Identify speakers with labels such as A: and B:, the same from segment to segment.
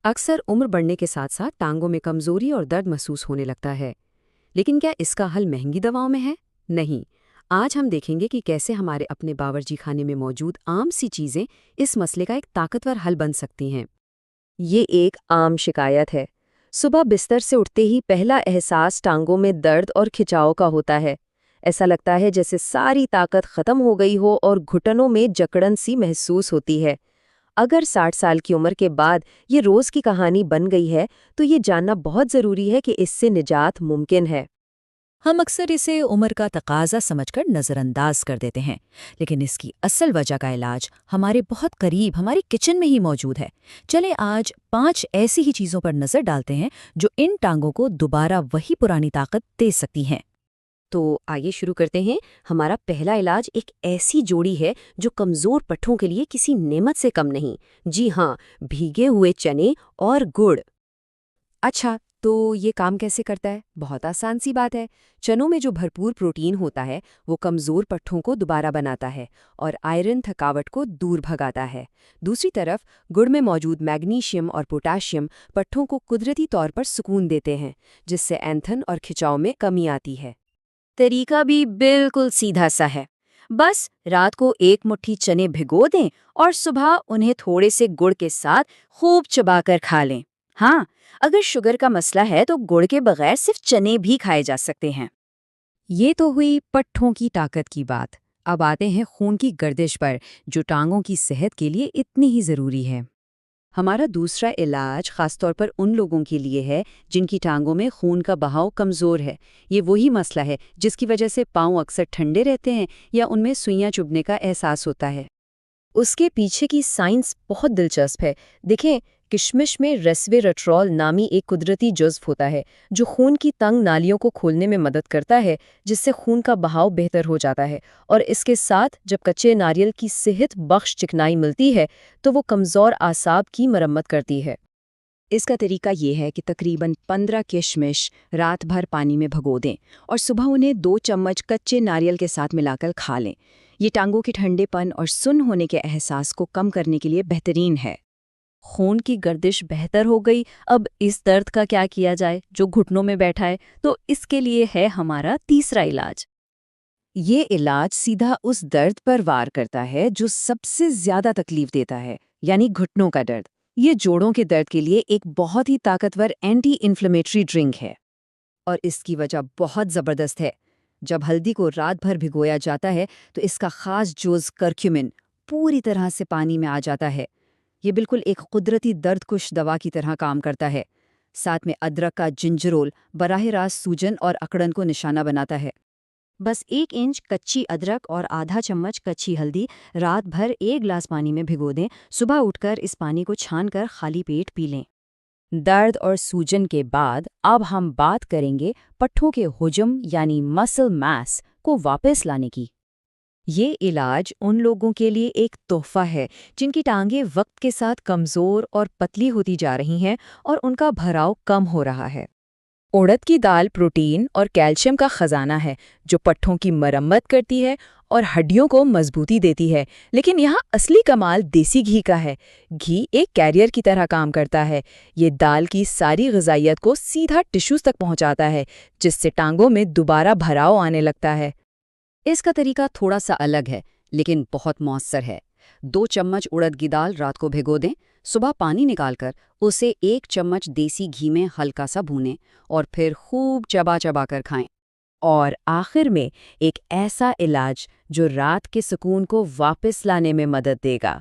A: अक्सर उम्र बढ़ने के साथ साथ टांगों में कमजोरी और दर्द महसूस होने लगता है। लेकिन क्या इसका हल महंगी दवाओं में है? नहीं। आज हम देखेंगे कि कैसे हमारे अपने बावर्ची खाने में मौजूद आम सी चीजें इस मसले का एक ताकतवर हल बन सकती हैं।
B: ये एक आम शिकायत है। सुबह बिस्तर से उठते ही पहला एहसास टांगों में दर्द और खिंचाव का होता है। ऐसा लगता है जैसे सारी ताकत खत्म हो गई हो और घुटनों में जकड़न सी महसूस होती है। अगर 60 साल की उम्र के बाद ये रोज की कहानी बन गई है, तो ये जानना बहुत जरूरी है कि इससे निजात मुमकिन है।
C: हम अक्सर इसे उम्र का तकाजा समझकर नज़रअंदाज कर देते हैं, लेकिन इसकी असल वजह का इलाज हमारे बहुत करीब हमारी किचन में ही मौजूद है। चलें आज 5 ऐसी ही चीज़ों पर नज़र डालते हैं जो इन टांगों को दोबारा वही पुरानी ताकत दे सकती हैं।
A: तो आइए शुरू करते हैं। हमारा पहला इलाज एक ऐसी जोड़ी है जो कमजोर पट्ठों के लिए किसी नेमत से कम नहीं। जी हाँ, भीगे हुए चने और गुड़। अच्छा, तो ये काम कैसे करता है? बहुत आसान सी बात है। चनों में जो भरपूर प्रोटीन होता है वो कमज़ोर पट्ठों को दोबारा बनाता है और आयरन थकावट को दूर भगाता है। दूसरी तरफ गुड़ में मौजूद मैग्नीशियम और पोटाशियम पट्ठों को कुदरती तौर पर सुकून देते हैं, जिससे ऐंठन और खिंचाव में कमी आती है।
B: तरीका भी बिल्कुल सीधा सा है। बस रात को एक मुट्ठी चने भिगो दें और सुबह उन्हें थोड़े से गुड़ के साथ खूब चबाकर खा लें। हाँ, अगर शुगर का मसला है तो गुड़ के बगैर सिर्फ चने भी खाए जा सकते हैं।
A: ये तो हुई पट्ठों की ताकत की बात। अब आते हैं खून की गर्दिश पर, जो टांगों की सेहत के लिए इतनी ही ज़रूरी है। हमारा दूसरा इलाज खासतौर पर उन लोगों के लिए है जिनकी टांगों में खून का बहाव कमज़ोर है। ये वही मसला है जिसकी वजह से पांव अक्सर ठंडे रहते हैं या उनमें सुइयां चुभने का एहसास होता है।
B: उसके पीछे की साइंस बहुत दिलचस्प है। देखें, किशमिश में रेस्वेरेट्रॉल नामी एक कुदरती जुज़्व होता है जो खून की तंग नालियों को खोलने में मदद करता है, जिससे खून का बहाव बेहतर हो जाता है। और इसके साथ जब कच्चे नारियल की सेहत बख्श चिकनाई मिलती है तो वो कमज़ोर आसाब की मरम्मत करती है।
A: इसका तरीका ये है कि तकरीबन 15 किशमिश रात भर पानी में भगो दें और सुबह उन्हें 2 चम्मच कच्चे नारियल के साथ मिलाकर खा लें। ये टांगों के ठंडेपन और सुन्न होने के एहसास को कम करने के लिए बेहतरीन है।
B: खून की गर्दिश बेहतर हो गई। अब इस दर्द का क्या किया जाए जो घुटनों में बैठा है? तो इसके लिए है हमारा तीसरा इलाज।
A: ये इलाज सीधा उस दर्द पर वार करता है जो सबसे ज्यादा तकलीफ देता है, यानी घुटनों का दर्द। ये जोड़ों के दर्द के लिए एक बहुत ही ताकतवर एंटी इन्फ्लेमेटरी ड्रिंक है और इसकी वजह बहुत ज़बरदस्त है। जब हल्दी को रात भर भिगोया जाता है तो इसका खास जोज़ करक्यूमिन पूरी तरह से पानी में आ जाता है। ये बिल्कुल एक कुदरती दर्दकुश दवा की तरह काम करता है। साथ में अदरक का जिंजरोल बराह रास्त सूजन और अकड़न को निशाना बनाता है। बस 1 इंच कच्ची अदरक और आधा चम्मच कच्ची हल्दी रात भर 1 गिलास पानी में भिगो दें। सुबह उठकर इस पानी को छानकर खाली पेट पी लें। दर्द और सूजन के बाद अब हम बात करेंगे पट्ठों के हुजम यानी मसल मास को वापस लाने की। ये इलाज उन लोगों के लिए एक तोहफा है जिनकी टांगें वक्त के साथ कमज़ोर और पतली होती जा रही हैं और उनका भराव कम हो रहा है। उड़द की दाल प्रोटीन और कैल्शियम का खजाना है जो पट्ठों की मरम्मत करती है और हड्डियों को मजबूती देती है। लेकिन यहाँ असली कमाल देसी घी का है। घी एक कैरियर की तरह काम करता है। ये दाल की सारी ग़िज़ाइयत को सीधा टिश्यूज़ तक पहुँचाता है, जिससे टांगों में दोबारा भराव आने लगता है। इसका तरीका थोड़ा सा अलग है लेकिन बहुत मौसर है। 2 चम्मच उड़द की दाल रात को भिगो दें। सुबह पानी निकालकर उसे 1 चम्मच देसी घी में हल्का सा भूनें और फिर खूब चबा चबा कर खाएं। और आखिर में एक ऐसा इलाज जो रात के सुकून को वापस लाने में मदद देगा।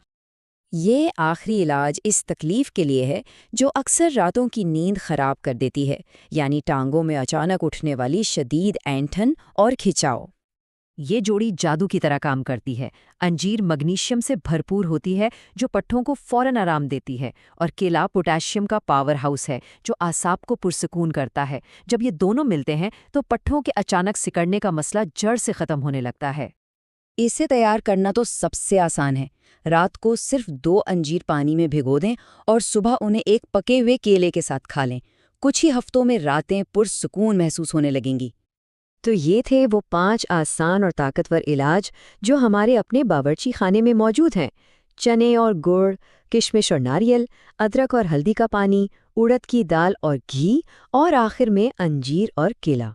A: ये आखिरी इलाज इस तकलीफ के लिए है जो अक्सर रातों की नींद खराब कर देती है, यानी टांगों में अचानक उठने वाली शदीद ऐंठन और खिंचाव। ये जोड़ी जादू की तरह काम करती है। अंजीर मैग्नीशियम से भरपूर होती है जो पट्ठों को फौरन आराम देती है, और केला पोटेशियम का पावर हाउस है जो आसाब को पुरसकून करता है। जब ये दोनों मिलते हैं तो पट्ठों के अचानक सिकड़ने का मसला जड़ से ख़त्म होने लगता है। इसे तैयार करना तो सबसे आसान है। रात को सिर्फ 2 अंजीर पानी में भिगो दें और सुबह उन्हें एक पके हुए केले के साथ खा लें। कुछ ही हफ्तों में रातें पुरसकून महसूस होने लगेंगी। तो ये थे वो 5 आसान और ताकतवर इलाज जो हमारे अपने बावर्ची खाने में मौजूद हैं।
B: चने और गुड़, किशमिश और नारियल, अदरक और हल्दी का पानी, उड़द की दाल और घी, और आखिर में अंजीर और केला।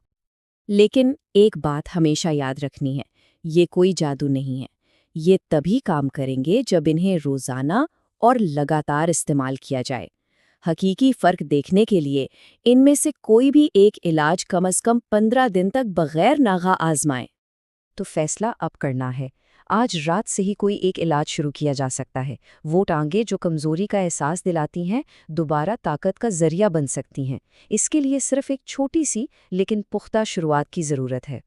C: लेकिन एक बात हमेशा याद रखनी है, ये कोई जादू नहीं है। ये तभी काम करेंगे जब इन्हें रोज़ाना और लगातार इस्तेमाल किया जाए। हकीकी फ़र्क देखने के लिए इनमें से कोई भी एक इलाज कम से कम 15 दिन तक बगैर नागा आजमाएं।
B: तो फैसला अब करना है। आज रात से ही कोई एक इलाज शुरू किया जा सकता है। वो टांगे जो कमज़ोरी का एहसास दिलाती हैं, दोबारा ताकत का ज़रिया बन सकती हैं। इसके लिए सिर्फ एक छोटी सी लेकिन पुख्ता शुरुआत की ज़रूरत है।